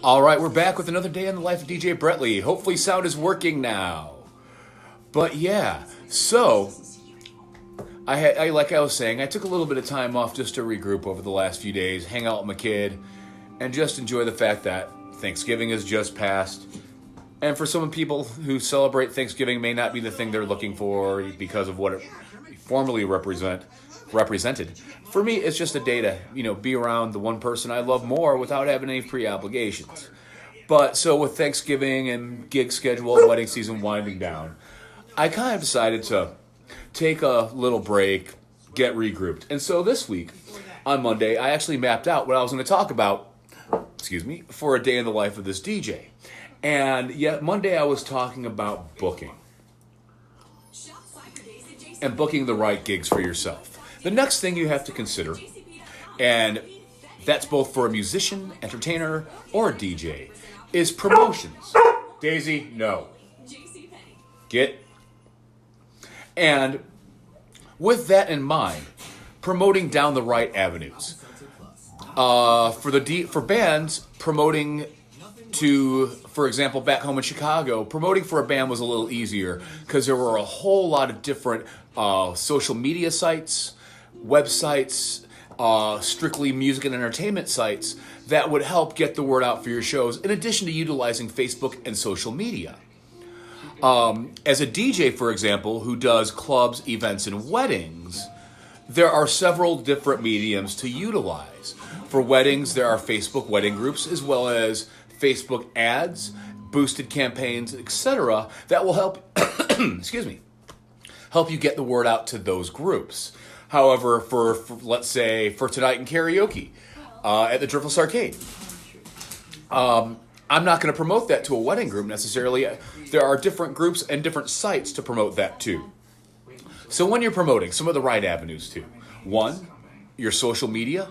All right, we're back with another day in the life of DJ Bretley. Hopefully, sound is working now. But yeah, so like I was saying, I took a little bit of time off just to regroup over the last few days, hang out with my kid, and just enjoy the fact that Thanksgiving has just passed. And for some people who celebrate Thanksgiving, may not be the thing they're looking for because of what it formerly represented. For me, it's just a day to, be around the one person I love more without having any pre-obligations. But so with Thanksgiving and gig schedule and wedding season winding down, I kind of decided to take a little break, get regrouped. And so this week, on Monday, I actually mapped out what I was going to talk about, for a day in the life of this DJ. And yet Monday I was talking about booking. And booking the right gigs for yourself. The next thing you have to consider, and that's both for a musician, entertainer, or a DJ, is promotions. Daisy, no. Get. And with that in mind, promoting down the right avenues. For bands, promoting to, for example, back home in Chicago, promoting for a band was a little easier because there were a whole lot of different social media sites, websites, strictly music and entertainment sites that would help get the word out for your shows, in addition to utilizing Facebook and social media. As a DJ, for example, who does clubs, events, and weddings, there are several different mediums to utilize. For weddings, there are Facebook wedding groups, as well as Facebook ads, boosted campaigns, etc. that will help, help you get the word out to those groups. However, for let's say, for tonight in karaoke at the Driftless Arcade, I'm not going to promote that to a wedding group necessarily. There are different groups and different sites to promote that to. So when you're promoting, some of the right avenues too. One, your social media,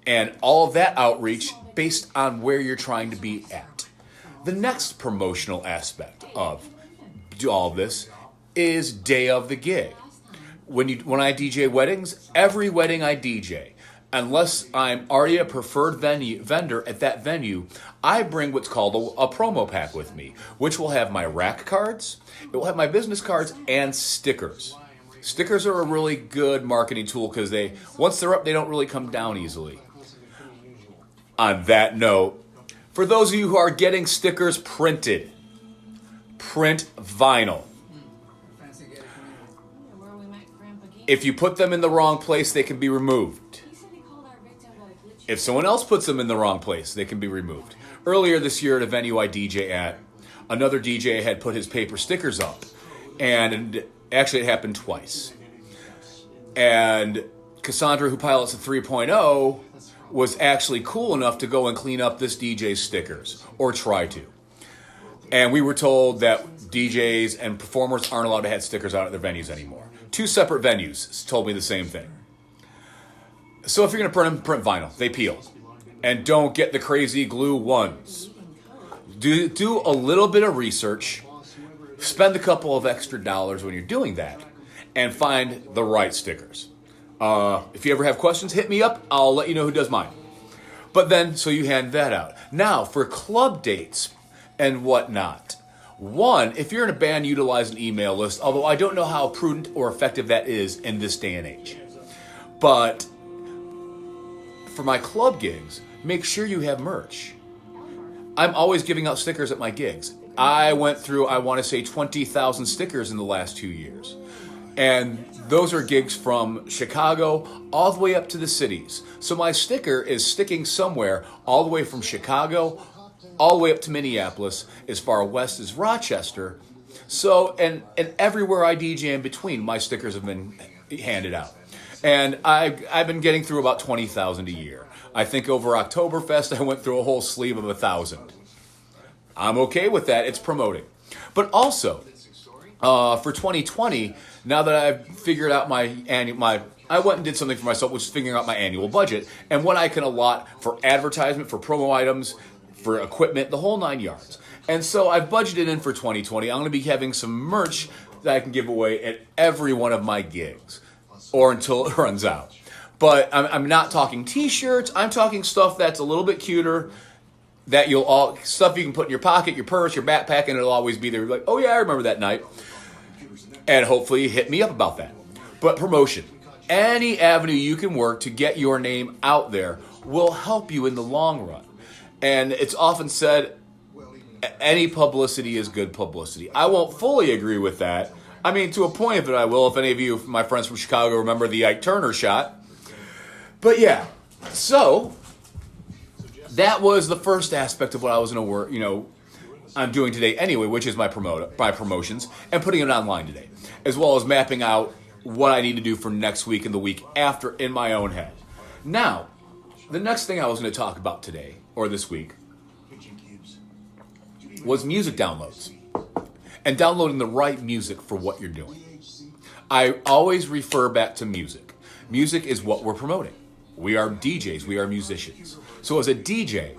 and all of that outreach based on where you're trying to be at. The next promotional aspect of all of this is day of the gig. When I DJ weddings, every wedding I DJ, unless I'm already a preferred vendor at that venue, I bring what's called a promo pack with me, which will have my rack cards, it will have my business cards, and stickers. Stickers are a really good marketing tool because once they're up, they don't really come down easily. On that note, for those of you who are getting stickers printed, print vinyl. If you put them in the wrong place, they can be removed. If someone else puts them in the wrong place, they can be removed. Earlier this year at a venue I DJ at, another DJ had put his paper stickers up. And actually it happened twice. And Cassandra, who pilots the 3.0, was actually cool enough to go and clean up this DJ's stickers, or try to. And we were told that DJs and performers aren't allowed to have stickers out at their venues anymore. Two separate venues told me the same thing. So if you're going to print vinyl, they peel. And don't get the crazy glue ones. Do a little bit of research, spend a couple of extra dollars when you're doing that, and find the right stickers. If you ever have questions, hit me up. I'll let you know who does mine. But then, so you hand that out. Now, for club dates and whatnot. One, if you're in a band, utilize an email list, although I don't know how prudent or effective that is in this day and age. But for my club gigs, make sure you have merch. I'm always giving out stickers at my gigs. I went through, I want to say, 20,000 stickers in the last 2 years. And those are gigs from Chicago all the way up to the cities. So my sticker is sticking somewhere all the way from Chicago, all the way up to Minneapolis, as far west as Rochester. So, and everywhere I DJ in between, my stickers have been handed out. And I've been getting through about 20,000 a year. I think over Oktoberfest, I went through a whole sleeve of 1,000. I'm okay with that. It's promoting. But also, for 2020, now that I've figured out I went and did something for myself, which is figuring out my annual budget and what I can allot for advertisement, for promo items, for equipment, the whole 9 yards. And so I've budgeted in for 2020. I'm going to be having some merch that I can give away at every one of my gigs, or until it runs out. But I'm not talking t-shirts. I'm talking stuff that's a little bit cuter, that you'll all stuff you can put in your pocket, your purse, your backpack, and it'll always be there. You're like, oh yeah, I remember that night. And hopefully hit me up about that. But promotion, any avenue you can work to get your name out there will help you in the long run. And it's often said, any publicity is good publicity. I won't fully agree with that. I mean, to a point of it, I will. If any of you, my friends from Chicago, remember the Ike Turner shot. But yeah, so that was the first aspect of what I was going to work, I'm doing today anyway, which is my promotions and putting it online today, as well as mapping out what I need to do for next week and the week after in my own head. Now, the next thing I was going to talk about today, or this week, was music downloads and downloading the right music for what you're doing. I always refer back to music. Music is what we're promoting. We are DJs, we are musicians. So as a DJ,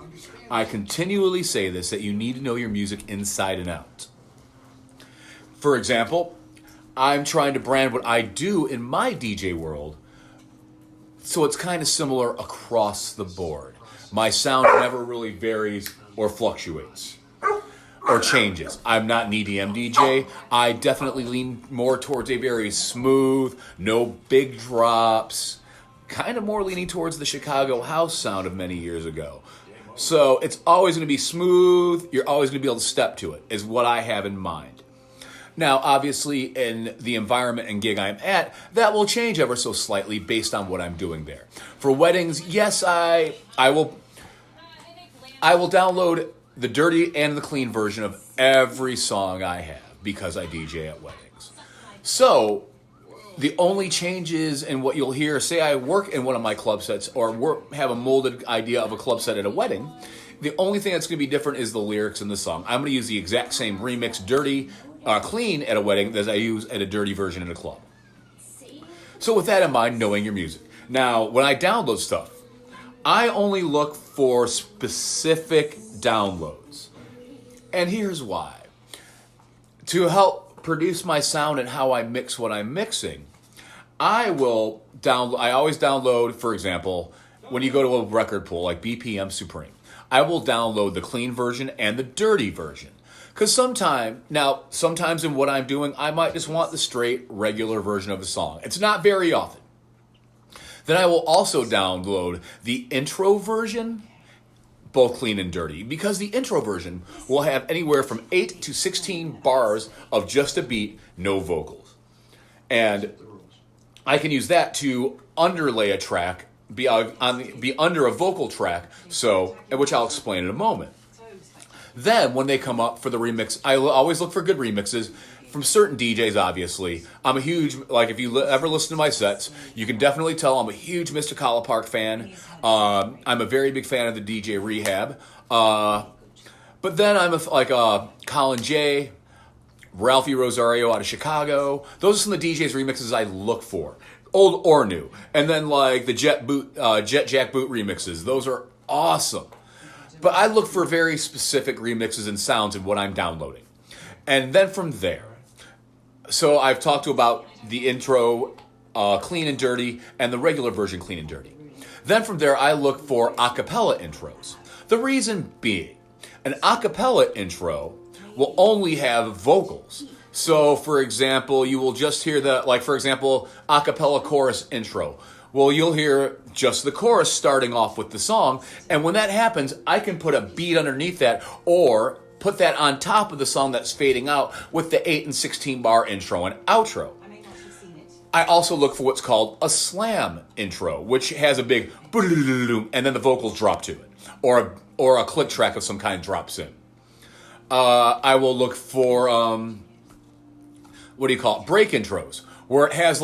I continually say this, that you need to know your music inside and out. For example, I'm trying to brand what I do in my DJ world, so it's kind of similar across the board. My sound never really varies or fluctuates or changes. I'm not an EDM DJ. I definitely lean more towards a very smooth, no big drops, kind of more leaning towards the Chicago house sound of many years ago. So it's always going to be smooth. You're always going to be able to step to it, is what I have in mind. Now, obviously, in the environment and gig I'm at, that will change ever so slightly based on what I'm doing there. For weddings, yes, I will download the dirty and the clean version of every song I have because I DJ at weddings. So the only changes in what you'll hear, say I work in one of my club sets or have a molded idea of a club set at a wedding, the only thing that's going to be different is the lyrics in the song. I'm going to use the exact same remix, dirty, clean at a wedding as I use at a dirty version in a club. So with that in mind, knowing your music. Now, when I download stuff, I only look for specific downloads. And here's why. To help produce my sound and how I mix what I'm mixing, I always download, for example, when you go to a record pool like BPM Supreme, I will download the clean version and the dirty version. Because sometimes in what I'm doing, I might just want the straight, regular version of the song. It's not very often. Then I will also download the intro version, both clean and dirty, because the intro version will have anywhere from 8 to 16 bars of just a beat, no vocals. And I can use that to underlay a track, be under a vocal track, which I'll explain in a moment. Then, when they come up for the remix, I always look for good remixes from certain DJs, obviously. I'm a huge, if you ever listen to my sets, you can definitely tell I'm a huge Mr. Collar Park fan. I'm a very big fan of the DJ Rehab. But then I'm Colin J, Ralphie Rosario out of Chicago. Those are some of the DJs remixes I look for, old or new. And then the Jet Jack Boot remixes. Those are awesome. But I look for very specific remixes and sounds in what I'm downloading. And then from there, so I've talked about the intro, clean and dirty, and the regular version, clean and dirty. Then from there, I look for a cappella intros. The reason being, an a cappella intro will only have vocals. So, for example, you will just hear for example, a cappella chorus intro. Well, you'll hear just the chorus starting off with the song, and when that happens, I can put a beat underneath that or put that on top of the song that's fading out with the 8 and 16 bar intro and outro. I also look for what's called a slam intro, which has a big and then the vocals drop to it, or a click track of some kind drops in. I will look for break intros, where it has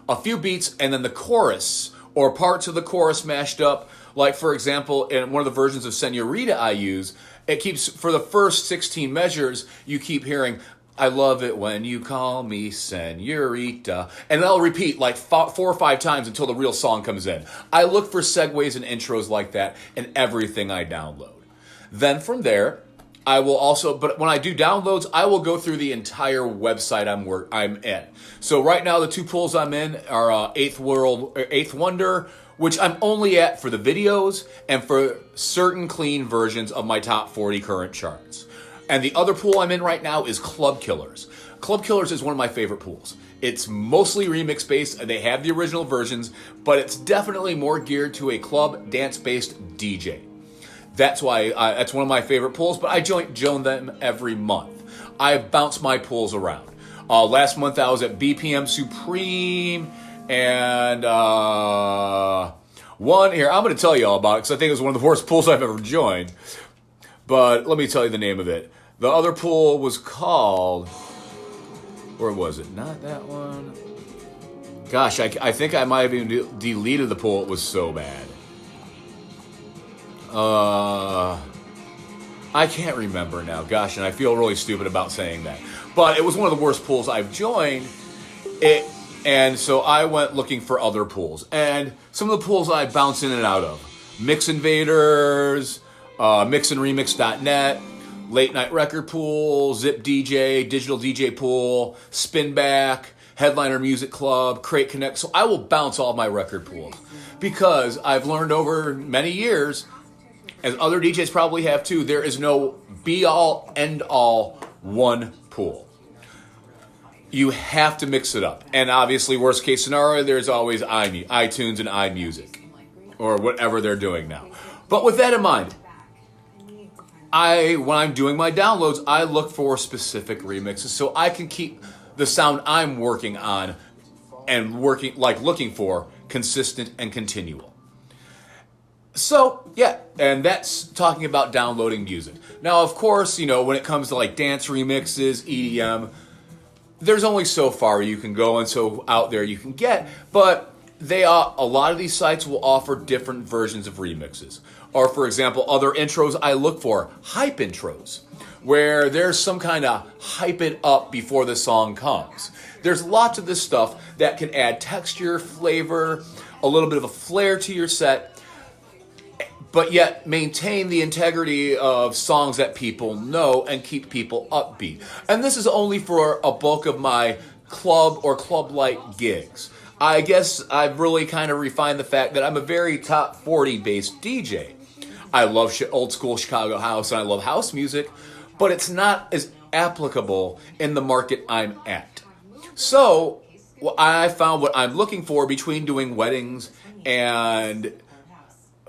a few beats and then the chorus or parts of the chorus mashed up. Like, for example, in one of the versions of Senorita I use, it keeps, for the first 16 measures, you keep hearing, I love it when you call me Senorita. And that'll repeat 4 or 5 times until the real song comes in. I look for segues and intros like that in everything I download. Then from there, I will also, but when I do downloads, I will go through the entire website I'm in. So right now, the 2 pools I'm in are Eighth Wonder which I'm only at for the videos and for certain clean versions of my top 40 current charts. And the other pool I'm in right now is Club Killers. Club Killers is one of my favorite pools. It's mostly remix based, and they have the original versions, but it's definitely more geared to a club dance based DJ. That's why that's one of my favorite pools, but I join them every month. I bounce my pools around. Last month I was at BPM Supreme, and one here, I'm going to tell you all about it because I think it was one of the worst pools I've ever joined. But let me tell you the name of it. The other pool was called, or was it not that one? Gosh, I think I might have even deleted the pool. It was so bad. I can't remember now. Gosh, and I feel really stupid about saying that. But it was one of the worst pools I've joined. And so I went looking for other pools. And some of the pools I bounce in and out of. Mix Invaders, mixandremix.net, Late Night Record Pool, Zip DJ, Digital DJ Pool, Spinback, Headliner Music Club, Crate Connect. So I will bounce all my record pools. Because I've learned over many years, as other DJs probably have too, there is no be-all, end-all one pool. You have to mix it up. And obviously, worst case scenario, there's always iTunes and iMusic. Or whatever they're doing now. But with that in mind, when I'm doing my downloads, I look for specific remixes so I can keep the sound I'm working on and looking for consistent and continual. So, yeah, and that's talking about downloading music. Now, of course, when it comes to like dance remixes, EDM, there's only so far you can go and so out there you can get, but a lot of these sites will offer different versions of remixes. Or, for example, other intros I look for, hype intros, where there's some kind of hype it up before the song comes. There's lots of this stuff that can add texture, flavor, a little bit of a flair to your set, but yet maintain the integrity of songs that people know and keep people upbeat. And this is only for a bulk of my club or club-like gigs. I guess I've really kind of refined the fact that I'm a very top 40 based DJ. I love old school Chicago house and I love house music, but it's not as applicable in the market I'm at. So I found what I'm looking for between doing weddings and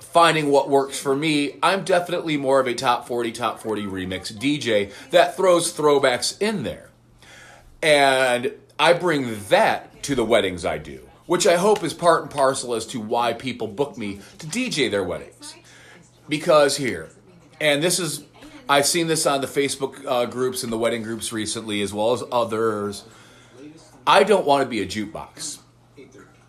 finding what works for me. I'm definitely more of a top 40 remix DJ that throws throwbacks in there. And I bring that to the weddings I do, which I hope is part and parcel as to why people book me to DJ their weddings. Because here, and I've seen this on the Facebook groups and the wedding groups recently, as well as others, I don't want to be a jukebox.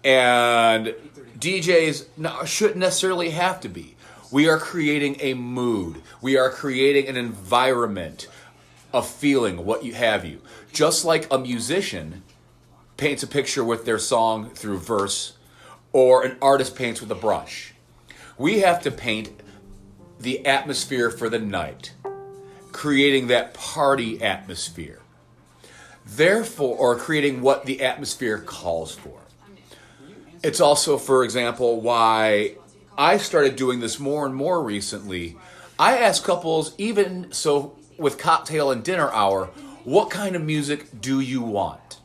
And DJs shouldn't necessarily have to be. We are creating a mood. We are creating an environment, a feeling, what you have you. Just like a musician paints a picture with their song through verse, or an artist paints with a brush. We have to paint the atmosphere for the night, creating that party atmosphere. Therefore, or creating what the atmosphere calls for. It's also, for example, why I started doing this more and more recently. I ask couples, even so with cocktail and dinner hour, what kind of music do you want?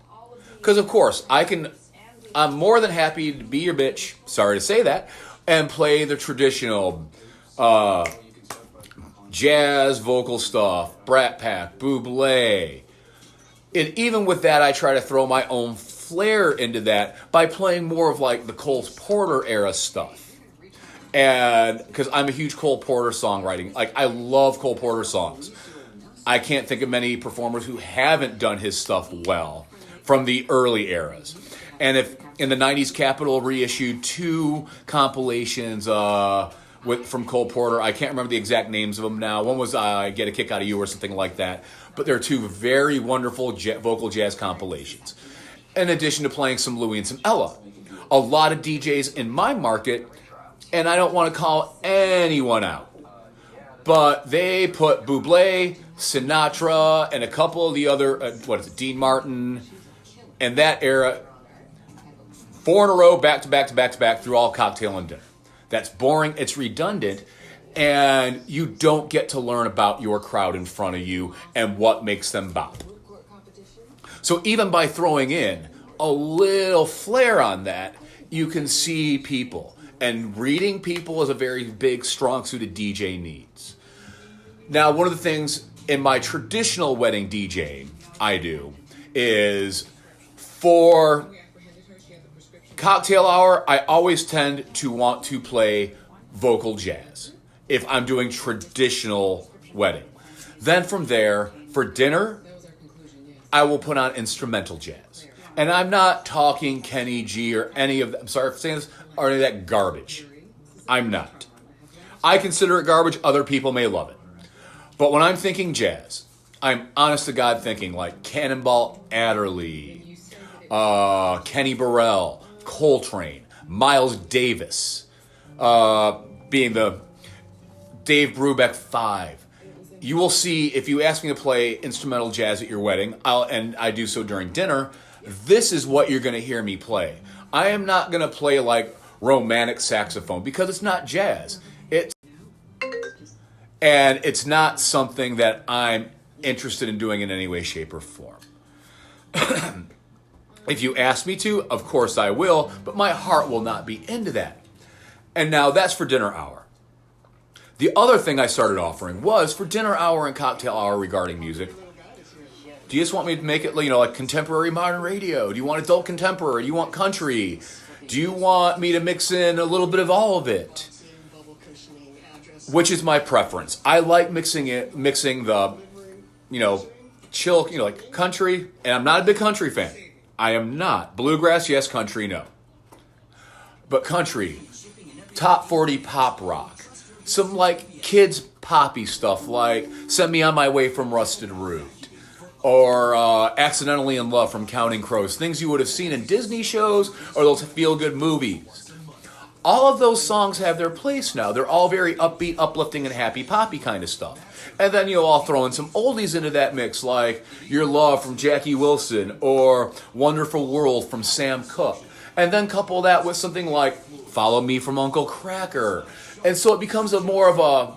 Because, of course, I'm more than happy to be your bitch, sorry to say that, and play the traditional jazz vocal stuff, Brat Pack, Bublé. And even with that, I try to throw my own flair into that by playing more of like the Cole Porter era stuff. And because I'm a huge Cole Porter songwriting, like I love Cole Porter songs. I can't think of many performers who haven't done his stuff well from the early eras. And if in the 90s, Capitol reissued 2 compilations from Cole Porter. I can't remember the exact names of them now. One was Get a Kick Out of You or something like that. But they're 2 very wonderful vocal jazz compilations. In addition to playing some Louis and some Ella. A lot of DJs in my market, and I don't want to call anyone out, but they put Bublé, Sinatra, and a couple of the other, Dean Martin, and that era, 4 in a row, back to back to back to back through all cocktail and dinner. That's boring. It's redundant. And you don't get to learn about your crowd in front of you and what makes them bop. So even by throwing in a little flair on that, you can see people. And reading people is a very big, strong suit a DJ needs. Now, one of the things in my traditional wedding DJing I do is for cocktail hour, I always tend to want to play vocal jazz if I'm doing traditional wedding. Then from there, for dinner, I will put on instrumental jazz. And I'm not talking Kenny G or any of that, I'm sorry for saying this, or any of that garbage. I'm not. I consider it garbage. Other people may love it. But when I'm thinking jazz, I'm honest to God thinking like Cannonball Adderley, Kenny Burrell, Coltrane, Miles Davis, being the Dave Brubeck 5. You will see, if you ask me to play instrumental jazz at your wedding, and I do so during dinner, this is what you're going to hear me play. I am not going to play like romantic saxophone because it's not jazz. And it's not something that I'm interested in doing in any way, shape, or form. If you ask me to, of course I will, but my heart will not be into that. And now that's for dinner hour. The other thing I started offering was for dinner hour and cocktail hour regarding music. Do you just want me to make it, like contemporary modern radio? Do you want adult contemporary? Do you want country? Do you want me to mix in a little bit of all of it? Which is my preference. I like mixing the, chill, like country, and I'm not a big country fan. I am not. Bluegrass, yes. Country, no. But country, top 40 pop rock, some like kids poppy stuff like Send Me On My Way from Rusted Root, or Accidentally in Love from Counting Crows, things you would have seen in Disney shows or those feel-good movies. All of those songs have their place now. They're all very upbeat, uplifting, and happy poppy kind of stuff. And then you'll all throw in some oldies into that mix, like Your Love from Jackie Wilson or Wonderful World from Sam Cooke. And then couple that with something like Follow Me from Uncle Kracker. And so it becomes a more of a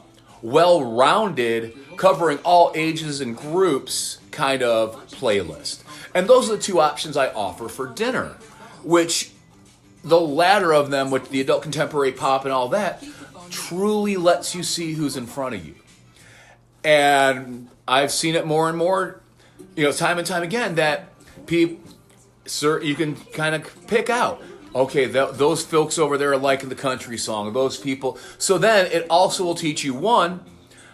well-rounded, covering all ages and groups kind of playlist. And those are the two options I offer for dinner, which the latter of them, with the adult contemporary pop and all that, truly lets you see who's in front of you. And I've seen it more and more, time and time again, that people, you can kind of pick out, okay, those folks over there are liking the country song, those people. So then it also will teach you, one,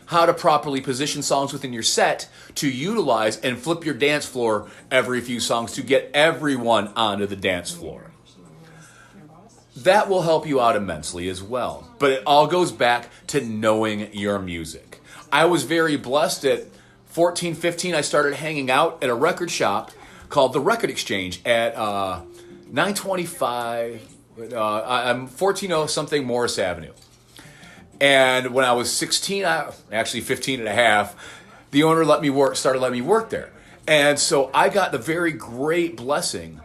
how to properly position songs within your set to utilize and flip your dance floor every few songs to get everyone onto the dance floor. That will help you out immensely as well. But it all goes back to knowing your music. I was very blessed at 14, 15. I started hanging out at a record shop called The Record Exchange at 925, I'm 14-something Morris Avenue. And when I was 16, actually 15 and a half, the owner started letting me work there. And so I got the very great blessing,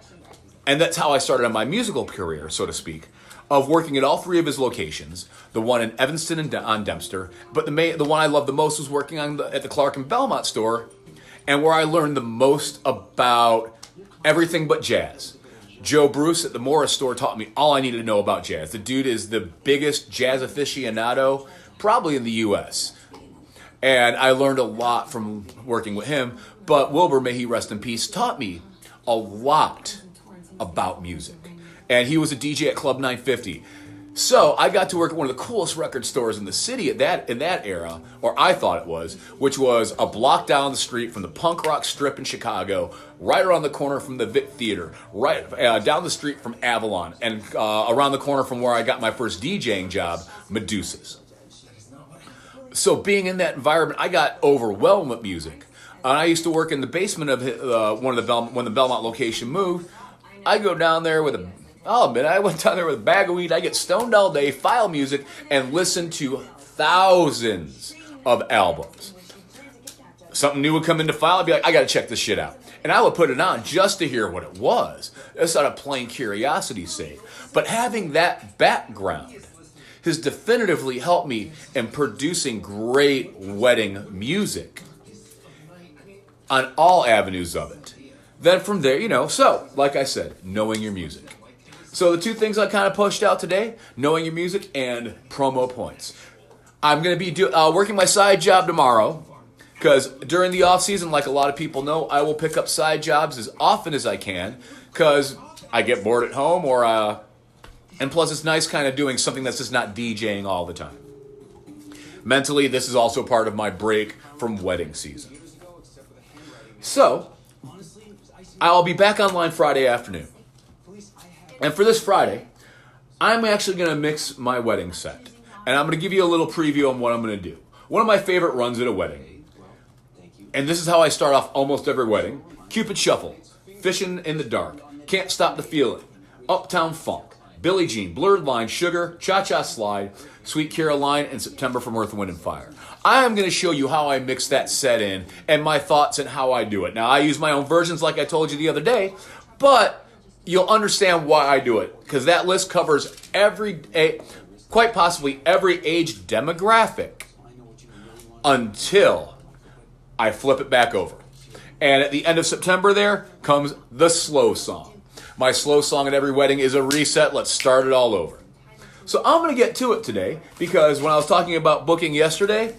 and that's how I started on my musical career, so to speak, of working at all three of his locations, the one in Evanston and on Dempster, but the one I loved the most was working at the Clark and Belmont store, and where I learned the most about everything but jazz. Joe Bruce at the Morris store taught me all I needed to know about jazz. The dude is the biggest jazz aficionado probably in the U.S., and I learned a lot from working with him, but Wilbur, may he rest in peace, taught me a lot about music. And he was a DJ at Club 950. So I got to work at one of the coolest record stores in the city in that era, or I thought it was, which was a block down the street from the punk rock strip in Chicago, right around the corner from the Vic Theater, right down the street from Avalon, and around the corner from where I got my first DJing job, Medusa's. So being in that environment, I got overwhelmed with music. And I used to work in the basement of when the Belmont location moved. I go down there with I went down there with a bag of weed. I get stoned all day, file music, and listen to thousands of albums. Something new would come into file. I'd be like, I got to check this shit out. And I would put it on just to hear what it was. It's out of plain curiosity's sake. But having that background has definitively helped me in producing great wedding music on all avenues of it. Then from there, so, like I said, knowing your music. So the two things I kind of pushed out today, knowing your music and promo points. I'm going to be working my side job tomorrow because during the off season, like a lot of people know, I will pick up side jobs as often as I can because I get bored at home and plus it's nice kind of doing something that's just not DJing all the time. Mentally, this is also part of my break from wedding season. So, I'll be back online Friday afternoon. And for this Friday, I'm actually going to mix my wedding set. And I'm going to give you a little preview on what I'm going to do. One of my favorite runs at a wedding, and this is how I start off almost every wedding: Cupid Shuffle, Fishing in the Dark, Can't Stop the Feeling, Uptown Funk, Billie Jean, Blurred Line, Sugar, Cha-Cha Slide, Sweet Caroline, and September from Earth, Wind, and Fire. I am going to show you how I mix that set in and my thoughts and how I do it. Now, I use my own versions like I told you the other day, but you'll understand why I do it, because that list covers quite possibly every age demographic until I flip it back over. And at the end of September there comes the slow song. My slow song at every wedding is a reset. Let's start it all over. So I'm going to get to it today because when I was talking about booking yesterday,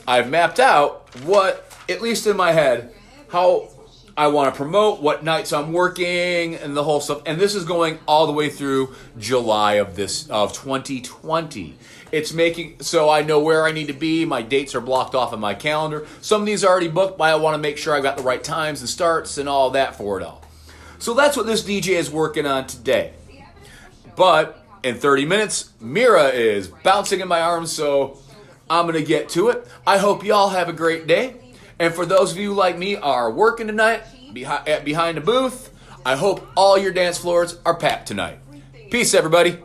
I've mapped out what, at least in my head, how I want to promote, what nights I'm working, and the whole stuff. And this is going all the way through July of 2020. It's making so I know where I need to be. My dates are blocked off on my calendar. Some of these are already booked, but I want to make sure I got the right times and starts and all that for it all. So that's what this DJ is working on today. But in 30 minutes, Mira is bouncing in my arms, so I'm going to get to it. I hope y'all have a great day. And for those of you like me are working tonight behind the booth, I hope all your dance floors are packed tonight. Peace, everybody.